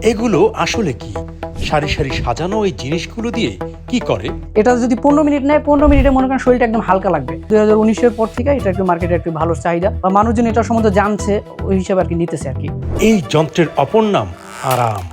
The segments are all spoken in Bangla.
এগুলো আসলে কি? সারি সারি সাজানো এই জিনিসগুলো দিয়ে কি করে? এটা যদি 15 মিনিট নেয়, 15 মিনিটে মনে করেন শরীরটা একদম হালকা লাগবে। 2019-এর পর থেকে এটা একটু মার্কেটে একটু ভালো চাহিদা বা মানুষজন এটা সম্বন্ধে জানছে, ওই হিসাবে আর কি নিতেছে আর কি। এই যন্ত্রের অপর নাম আরাম।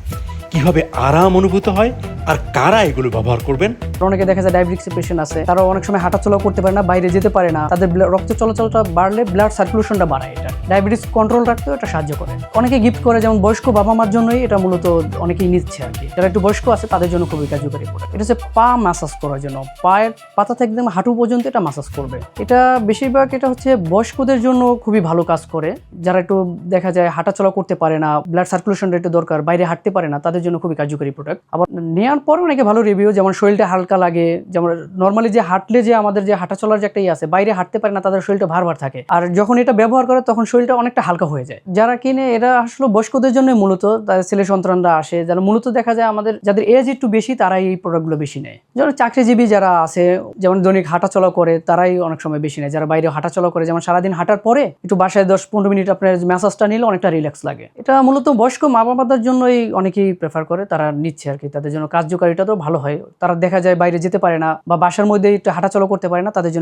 কিভাবে আরাম অনুভূত হয় আর কারা এগুলো ব্যবহার করবেন? অনেকে দেখা যায় ডায়াবেটিক্স পেশেন্ট আছে, তারা অনেক সময় হাঁটাচলা করতে পারে না, বাইরে যেতে পারে না, তাদের রক্ত চলাচলটা বাড়লে ব্লাড সার্কুলেশনটা বাড়ায়। এটা ডায়াবেটিস কন্ট্রোল রাখতেও এটা সাহায্য করে। অনেকে গিফট করে, যেমন বয়স্ক বাবা মার জন্যই এটা মূলত অনেকেই নিচ্ছে আর কি। যারা একটু বয়স্ক আছে তাদের জন্য খুবই কার্যকরী প্রোডাক্ট। এটা হচ্ছে পা ম্যাসাজ করার জন্য, পায়ের পাতা থেকে একদম হাঁটু পর্যন্ত এটা ম্যাসাজ করবে। এটা বেশিরভাগ এটা হচ্ছে বয়স্কদের জন্য খুবই ভালো কাজ করে। যারা একটু দেখা যায় হাঁটাচলা করতে পারে না, ব্লাড সার্কুলেশনটা একটু দরকার, বাইরে হাঁটতে পারে না, তাদের জন্য খুবই কার্যকরী প্রোডাক্ট। আবার নেওয়ার পর অনেকে ভালো রিভিউ, যেমন শরীরটা হালকা লাগে, যেমন নর্মালি যে হাঁটলে যে আমাদের যে হাঁটাচলার যে একটা আছে, বাইরে হাঁটতে পারে না, তাদের শরীরটা ভার থাকে, আর যখন এটা ব্যবহার করে তখন শরীরটা অনেকটা হালকা হয়ে যায়। যারা কিনে এটা আসলে বয়স্কদের জন্য মূলত, তাদের ছেলে সন্তানরা আসে, যারা মূলত দেখা যায় আমাদের যাদের এজ একটু বেশি, তারাই এই প্রোডাক্টগুলো বেশি নেয়। যেমন চাকরিজীবী যারা আছে, যেমন দৈনিক হাঁটাচলা করে, তারাই অনেক সময় বেশি নেয়। যারা বাইরে হাঁটাচলা করে, যেমন সারাদিন হাঁটার পরে একটু বাসায় 10-15 মিনিট আপনার ম্যাসাজটা নিলে অনেকটা রিল্যাক্স লাগে। এটা মূলত বয়স্ক মা বাবাদের জন্যই অনেকেই প্রেফার করে, তারা নিচ্ছে আর কি। তাদের জন্য কার্যকারিতা তো ভালো হয়। তারা দেখা যায় বাইরে যেতে পারে না বা বাসার মধ্যে একটু হাঁটাচলা করতে পারে না, তাদের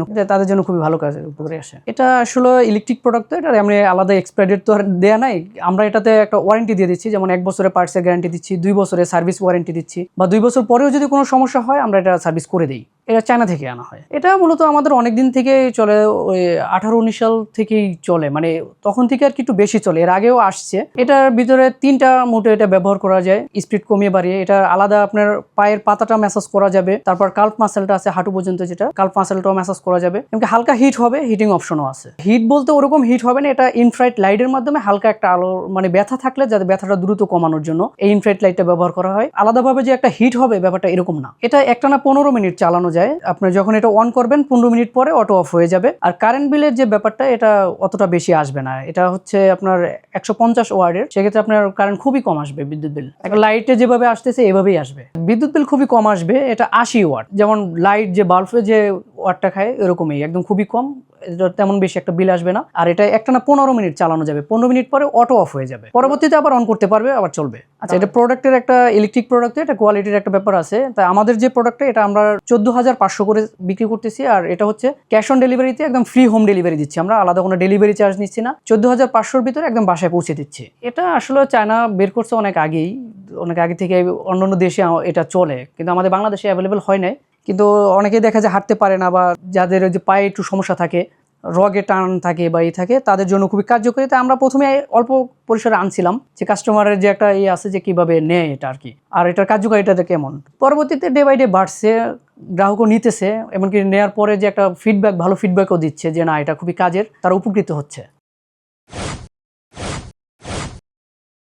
জন্য খুবই ভালো কাজ উপকারে আসে। এটা আসলে ইলেকট্রিক প্রোডাক্ট, তো এটা এমনি আলাদা এক্সপায়ারি ডেট তো আর দেয়া নাই। আমরা এটাতে একটা ওয়ারেন্টি দিয়ে দিচ্ছি, যেমন 1 বছরের পার্টসের গ্যারান্টি দিচ্ছি, 2 বছরের সার্ভিস ওয়ারেন্টি দিচ্ছি, বা 2 বছর পরেও যদি কোনো সমস্যা হয় আমরা এটা সার্ভিস করে দিই। এটা চায়না থেকে আনা হয়। এটা মূলত আমাদের অনেক দিন থেকেই চলে, ওই 18-19 সাল থেকেই চলে, মানে তখন থেকে আর কি একটু বেশি চলে। এর আগেও আসছে। এটার ভিতরে 3টা মোটে এটা ব্যবহার করা যায়, স্পিড কমিয়ে বাড়িয়ে। এটা আলাদা আপনার পায়ের পাতাটা ম্যাসাজ করা যাবে, তারপর কাল্ফ মাসেলটা আছে হাঁটু পর্যন্ত, যেটা কাল্ফ মাসেলটাও ম্যাসাজ করা যাবে। এমনকি হালকা হিট হবে, হিটিং অপশনও আছে। হিট বলতে ওরকম হিট হবে না, এটা ইনফ্রারেড লাইটের মাধ্যমে হালকা একটা আলো, মানে ব্যথা থাকলে যাতে ব্যথাটা দ্রুত কমানোর জন্য এই ইনফ্রারেড লাইটটা ব্যবহার করা হয়। আলাদাভাবে যে একটা হিট হবে ব্যাপারটা এরকম না। এটা একটানা 15 মিনিট চালানো যায়। আপনি যখন এটা অন করবেন 15 মিনিট পরে অটো অফ হয়ে যাবে। আর কারেন্ট বিলের যে ব্যাপারটা, এটা অতটা বেশি আসবে না। এটা হচ্ছে আপনার 150 ওয়াটের, সেক্ষেত্রে আপনার কারেন্ট খুবই কম আসবে। বিদ্যুৎ বিল একটা লাইটে যেভাবে আসতেছে এভাবেই আসবে। বিদ্যুৎ বিল খুবই কম আসবে। এটা 80 ওয়াট, যেমন লাইট যে বাল্বে যে ওয়াটটা খায় এরকমই, একদম খুবই কম। তেমন বেশি একটা বিল আসবে না। আর এটা একটানা 15 মিনিট চালানো যাবে। 15 মিনিট পরে অটো অফ হয়ে যাবে, পরবর্তীতে আবার অন করতে পারবে, আবার চলবে। আচ্ছা, এটা প্রোডাক্টের একটা ইলেকট্রিক প্রোডাক্ট, এটা কোয়ালিটির একটা ব্যাপার আছে। তাই আমাদের যে প্রোডাক্টটা, এটা আমরা 14,500 করে বিক্রি করতেছি। আর এটা হচ্ছে ক্যাশ অন ডেলিভারিতে একদম ফ্রি হোম ডেলিভারি দিচ্ছি আমরা, আলাদা কোনো ডেলিভারি চার্জ নিচ্ছি না। 14,500-র ভিতরে একদম বাসায় পৌঁছে দিচ্ছি। এটা আসলে চায়না বের করছে অনেক আগেই, অনেক আগে থেকে অন্যান্য দেশে এটা চলে, কিন্তু আমাদের বাংলাদেশে অ্যাভেলেবেল হয় নাই। কিন্তু অনেকেই দেখা যায় হাঁটতে পারে না, বা যাদের যে পায়ে একটু সমস্যা থাকে, রগে টান থাকে বা থাকে, তাদের জন্য খুবই কার্যকরী। তাই আমরা প্রথমে অল্প পরিসরে আনছিলাম, যে কাস্টমারের যে একটা আছে যে কিভাবে নেয় এটা আর কি, আর এটার কার্যকারিতাটা কেমন। পরবর্তীতে ডে বাই ডে বাড়ছে, গ্রাহকও নিতেছে, এমনকি নেওয়ার পরে যে একটা ফিডব্যাক, ভালো ফিডব্যাকও দিচ্ছে যে না এটা খুবই কাজের, তারা উপকৃত হচ্ছে।